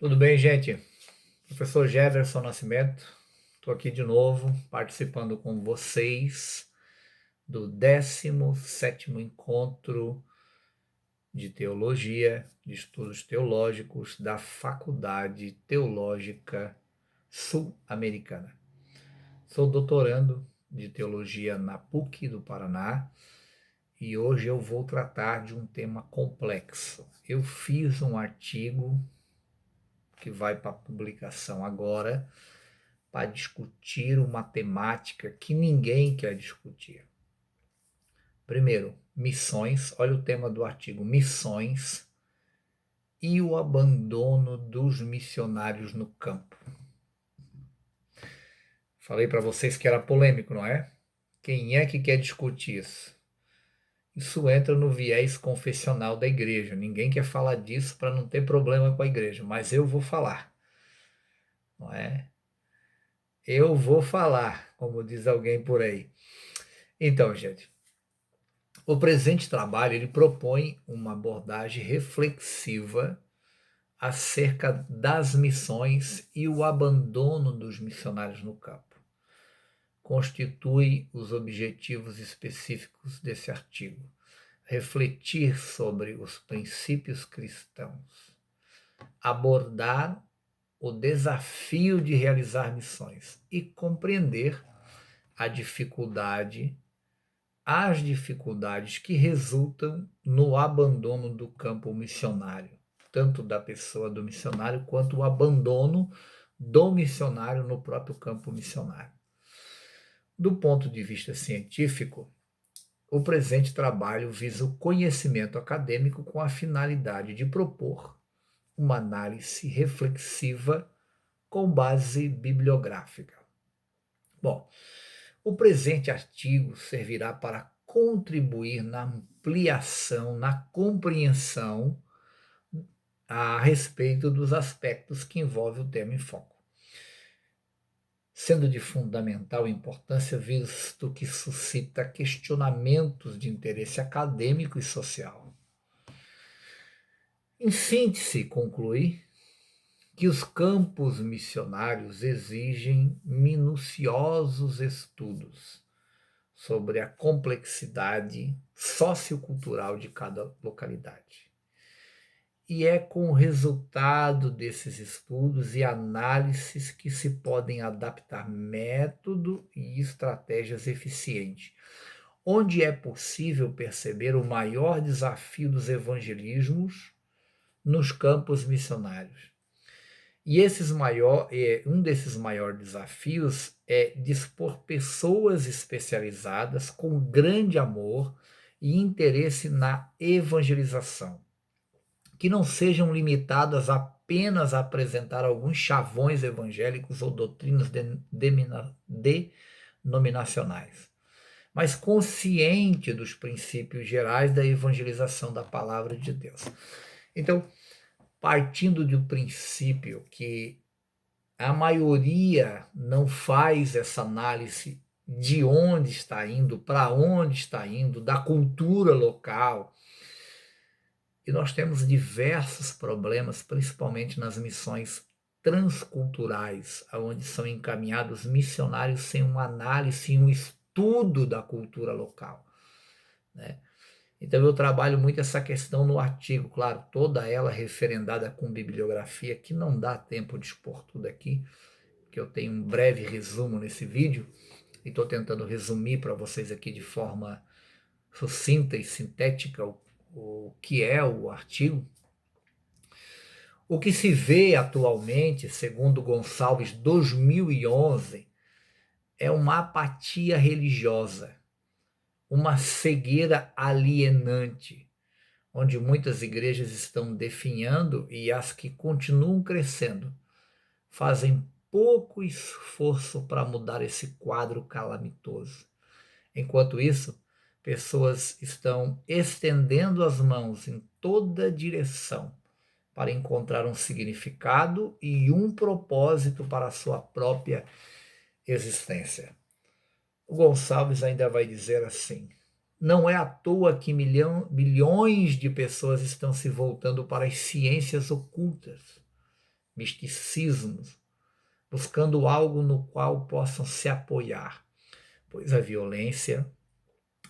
Tudo bem, gente? Professor Jefferson Nascimento, estou aqui de novo participando com vocês do 17º Encontro de Teologia, de Estudos Teológicos da Faculdade Teológica Sul-Americana. Sou doutorando de Teologia na PUC do Paraná e hoje eu vou tratar de um tema complexo. Eu fiz um artigo que vai para publicação agora, para discutir uma temática que ninguém quer discutir. Primeiro, missões. Olha o tema do artigo: missões e o abandono dos missionários no campo. Falei para vocês que era polêmico, não é? Quem é que quer discutir isso? Isso entra no viés confessional da igreja. Ninguém quer falar disso para não ter problema com a igreja, mas eu vou falar, não é? Eu vou falar, como diz alguém por aí. Então, gente, o presente trabalho ele propõe uma abordagem reflexiva acerca das missões e o abandono dos missionários no campo. Constitui os objetivos específicos desse artigo. Refletir sobre os princípios cristãos, abordar o desafio de realizar missões e compreender a dificuldade as dificuldades que resultam no abandono do campo missionário, tanto da pessoa do missionário quanto o abandono do missionário no próprio campo missionário. Do ponto de vista científico, o presente trabalho visa o conhecimento acadêmico com a finalidade de propor uma análise reflexiva com base bibliográfica. Bom, o presente artigo servirá para contribuir na ampliação, na compreensão a respeito dos aspectos que envolvem o tema em foco, sendo de fundamental importância visto que suscita questionamentos de interesse acadêmico e social. Em síntese, conclui que os campos missionários exigem minuciosos estudos sobre a complexidade sociocultural de cada localidade. E é com o resultado desses estudos e análises que se podem adaptar método e estratégias eficientes, onde é possível perceber o maior desafio dos evangelismos nos campos missionários. E um desses maiores desafios é dispor pessoas especializadas com grande amor e interesse na evangelização, que não sejam limitadas apenas a apresentar alguns chavões evangélicos ou doutrinas denominacionais, mas consciente dos princípios gerais da evangelização da palavra de Deus. Então, partindo do princípio que a maioria não faz essa análise de onde está indo, para onde está indo, da cultura local. E nós temos diversos problemas, principalmente nas missões transculturais, onde são encaminhados missionários sem uma análise e um estudo da cultura local, né? Então eu trabalho muito essa questão no artigo, claro, toda ela referendada com bibliografia, que não dá tempo de expor tudo aqui, que eu tenho um breve resumo nesse vídeo, e estou tentando resumir para vocês aqui de forma sucinta e sintética o que é o artigo. O que se vê atualmente, segundo Gonçalves 2011, é uma apatia religiosa, uma cegueira alienante, onde muitas igrejas estão definhando e as que continuam crescendo fazem pouco esforço para mudar esse quadro calamitoso. Enquanto isso, pessoas estão estendendo as mãos em toda direção para encontrar um significado e um propósito para a sua própria existência. O Gonçalves ainda vai dizer assim: não é à toa que bilhões de pessoas estão se voltando para as ciências ocultas, misticismos, buscando algo no qual possam se apoiar, pois a violência,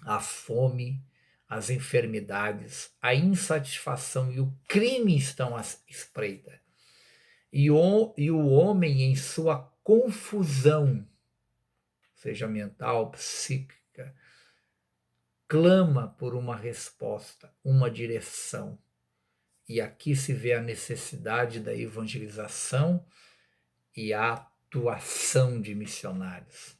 a fome, as enfermidades, a insatisfação e o crime estão à espreita. E o homem, em sua confusão, seja mental, psíquica, clama por uma resposta, uma direção. E aqui se vê a necessidade da evangelização e a atuação de missionários.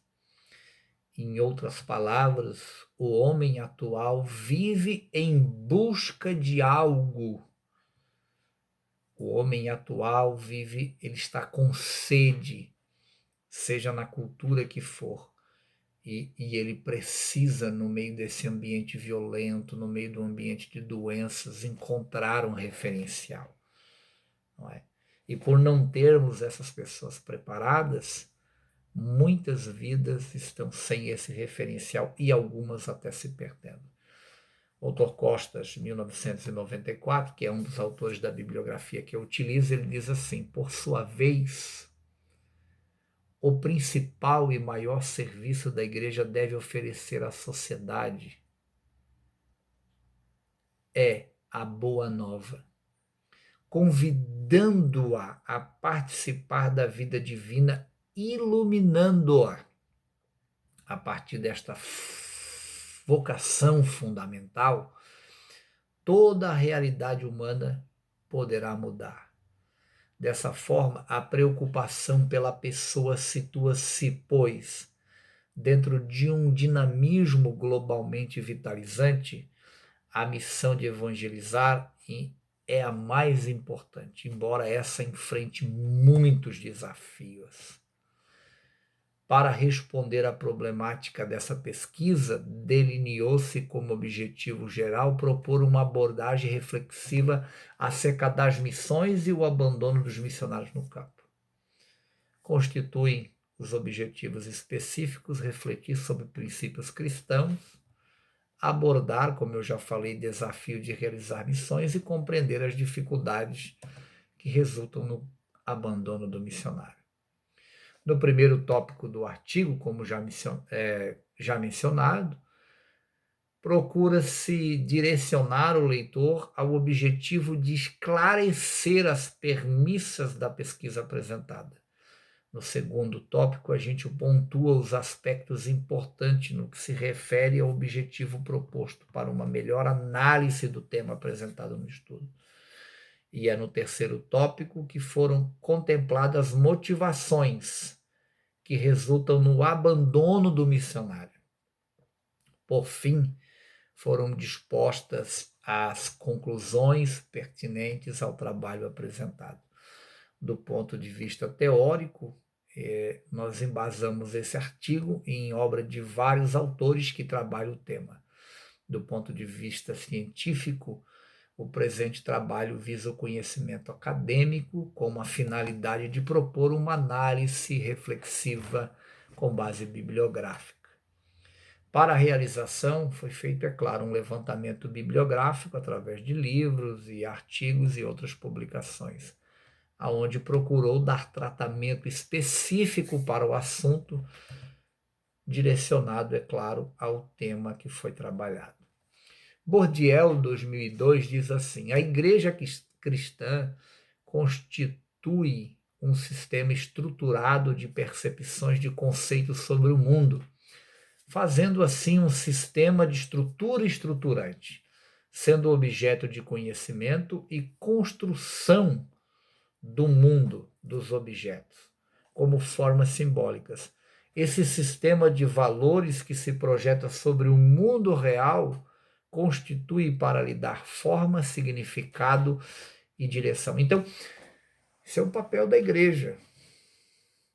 Em outras palavras, o homem atual vive em busca de algo. O homem atual vive, ele está com sede, seja na cultura que for. E ele precisa, no meio desse ambiente violento, no meio do ambiente de doenças, encontrar um referencial. Não é? E por não termos essas pessoas preparadas, muitas vidas estão sem esse referencial e algumas até se perdendo. O Dr. Costas, 1994, que é um dos autores da bibliografia que eu utilizo, ele diz assim: por sua vez, o principal e maior serviço da igreja deve oferecer à sociedade é a boa nova, convidando-a a participar da vida divina, iluminando-a a partir desta vocação fundamental. Toda a realidade humana poderá mudar. Dessa forma, a preocupação pela pessoa situa-se, pois, dentro de um dinamismo globalmente vitalizante, a missão de evangelizar é a mais importante, embora essa enfrente muitos desafios. Para responder à problemática dessa pesquisa, delineou-se como objetivo geral propor uma abordagem reflexiva acerca das missões e o abandono dos missionários no campo. Constituem os objetivos específicos refletir sobre princípios cristãos, abordar, como eu já falei, desafio de realizar missões e compreender as dificuldades que resultam no abandono do missionário. No primeiro tópico do artigo, como já mencionado, procura-se direcionar o leitor ao objetivo de esclarecer as premissas da pesquisa apresentada. No segundo tópico, a gente pontua os aspectos importantes no que se refere ao objetivo proposto para uma melhor análise do tema apresentado no estudo. E é no terceiro tópico que foram contempladas motivações que resultam no abandono do missionário. Por fim, foram dispostas as conclusões pertinentes ao trabalho apresentado. Do ponto de vista teórico, nós embasamos esse artigo em obra de vários autores que trabalham o tema. Do ponto de vista científico, o presente trabalho visa o conhecimento acadêmico com a finalidade de propor uma análise reflexiva com base bibliográfica. Para a realização, foi feito, é claro, um levantamento bibliográfico através de livros e artigos e outras publicações, aonde procurou dar tratamento específico para o assunto, direcionado, é claro, ao tema que foi trabalhado. Bourdieu, 2002, diz assim: a igreja cristã constitui um sistema estruturado de percepções de conceitos sobre o mundo, fazendo assim um sistema de estrutura estruturante, sendo objeto de conhecimento e construção do mundo dos objetos, como formas simbólicas. Esse sistema de valores que se projeta sobre o mundo real constitui para lhe dar forma, significado e direção. Então, esse é o papel da igreja,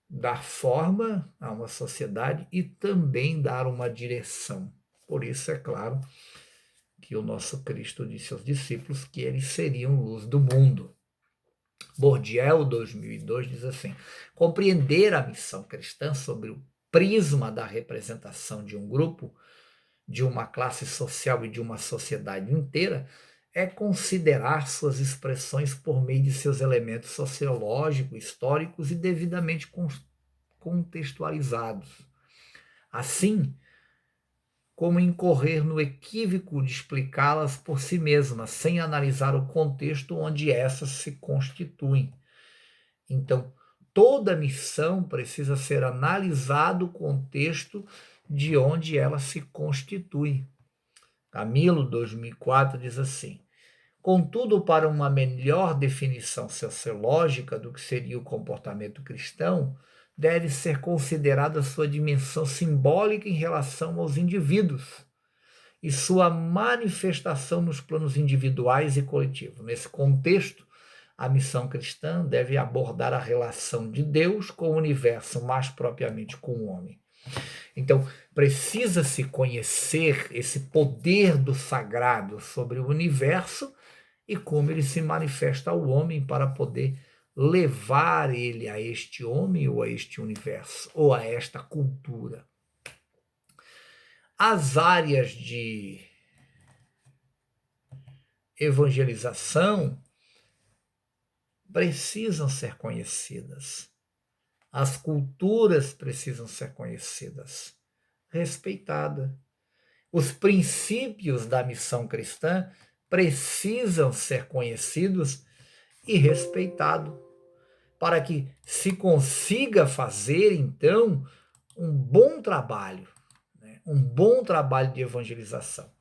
dar forma a uma sociedade e também dar uma direção. Por isso, é claro, que o nosso Cristo disse aos discípulos que eles seriam luz do mundo. Bourdieu, 2002, diz assim: compreender a missão cristã sobre o prisma da representação de um grupo, de uma classe social e de uma sociedade inteira é considerar suas expressões por meio de seus elementos sociológicos, históricos e devidamente contextualizados. Assim, como incorrer no equívoco de explicá-las por si mesmas, sem analisar o contexto onde essas se constituem. Então, toda missão precisa ser analisado o contexto de onde ela se constitui. Camilo, 2004, diz assim: contudo, para uma melhor definição sociológica do que seria o comportamento cristão, deve ser considerada sua dimensão simbólica em relação aos indivíduos e sua manifestação nos planos individuais e coletivos. Nesse contexto, a missão cristã deve abordar a relação de Deus com o universo, mais propriamente com o homem. Então, precisa-se conhecer esse poder do sagrado sobre o universo e como ele se manifesta ao homem para poder levar ele a este homem ou a este universo ou a esta cultura. As áreas de evangelização precisam ser conhecidas. As culturas precisam ser conhecidas, respeitadas. Os princípios da missão cristã precisam ser conhecidos e respeitados, para que se consiga fazer, então, um bom trabalho, né? Um bom trabalho de evangelização.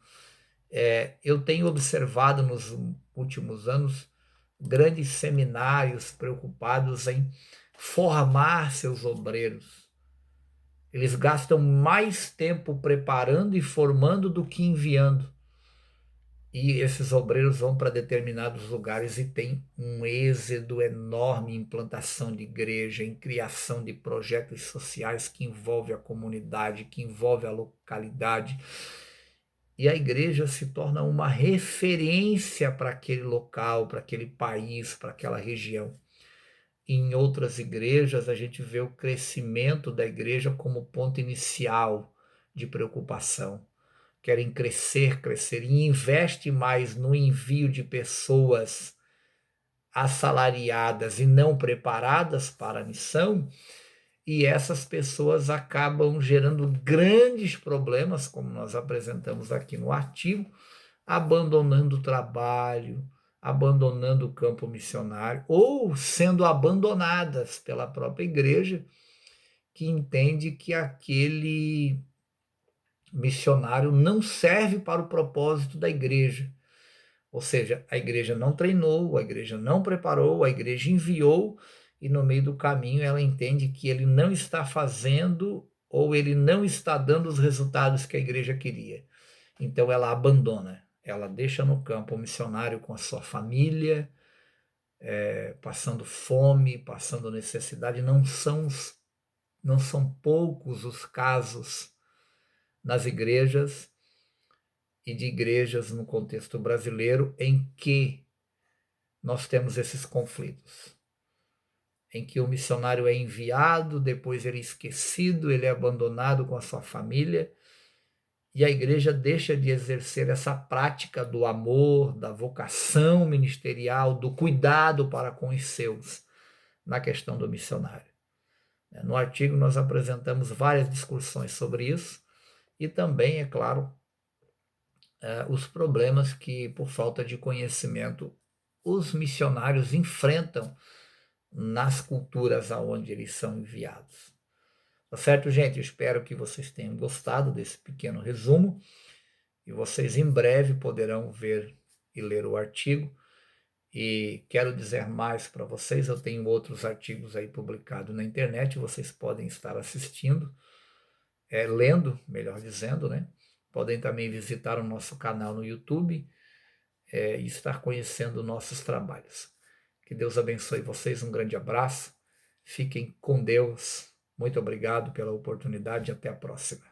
Eu tenho observado nos últimos anos grandes seminários preocupados em formar seus obreiros. Eles gastam mais tempo preparando e formando do que enviando. E esses obreiros vão para determinados lugares e tem um êxodo enorme em implantação de igreja, em criação de projetos sociais que envolve a comunidade, que envolve a localidade. E a igreja se torna uma referência para aquele local, para aquele país, para aquela região. Em outras igrejas, a gente vê o crescimento da igreja como ponto inicial de preocupação. Querem crescer, crescer, e investe mais no envio de pessoas assalariadas e não preparadas para a missão, e essas pessoas acabam gerando grandes problemas, como nós apresentamos aqui no artigo, abandonando o trabalho, abandonando o campo missionário, ou sendo abandonadas pela própria igreja, que entende que aquele missionário não serve para o propósito da igreja. Ou seja, a igreja não treinou, a igreja não preparou, a igreja enviou, e no meio do caminho ela entende que ele não está fazendo ou ele não está dando os resultados que a igreja queria. Então ela abandona, ela deixa no campo o missionário com a sua família, passando fome, passando necessidade. Não são poucos os casos nas igrejas e de igrejas no contexto brasileiro em que nós temos esses conflitos, em que o missionário é enviado, depois ele é esquecido, ele é abandonado com a sua família, e a igreja deixa de exercer essa prática do amor, da vocação ministerial, do cuidado para com os seus, na questão do missionário. No artigo nós apresentamos várias discussões sobre isso, e também, é claro, os problemas que, por falta de conhecimento, os missionários enfrentam nas culturas aonde eles são enviados. Tá certo, gente? Eu espero que vocês tenham gostado desse pequeno resumo e vocês em breve poderão ver e ler o artigo. E quero dizer mais para vocês, eu tenho outros artigos aí publicados na internet, vocês podem estar assistindo, lendo, melhor dizendo, né? Podem também visitar o nosso canal no YouTube e estar conhecendo nossos trabalhos. Que Deus abençoe vocês, um grande abraço, fiquem com Deus, muito obrigado pela oportunidade e até a próxima.